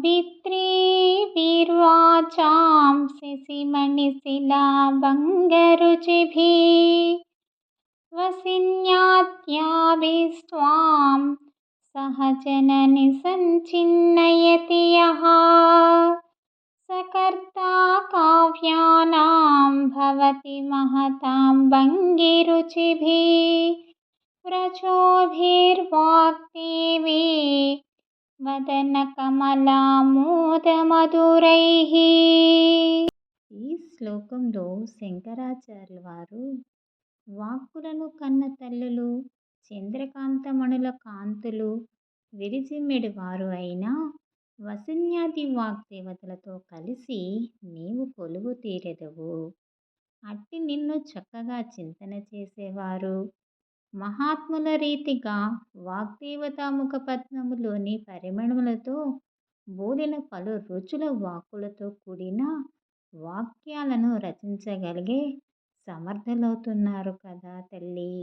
सवित्रीर्वाचां शशिमणिशिलाभङ्गरुचिभिः वसिन्यात्याभिस्त्वां सह जननि सञ्चिन्नयति यः स कर्ता काव्यानां भवति महतां भङ्गिरुचिभिः व्रजोभिर्वाग्देवी వదనకమలామోదమధురైః. ఈ శ్లోకంలో శంకరాచార్యుల వారు వాక్కులను కన్న తల్లులు చంద్రకాంతమణుల కాంతులు విరిజిమ్మెడి వారు అయిన వసిన్యాది వాగ్దేవతలతో కలిసి నీవు కొలువు తీరెదవు. అట్టి నిన్ను చక్కగా చింతన చేసేవారు మహాత్ముల రీతిగా వాగ్దేవతా ముఖపద్మములోని పరిమళములతో బోలిన పలు రుచుల వాక్కులతో కూడిన వాక్యాలను రచించగలిగే సమర్థులవుతున్నారు కదా తల్లి.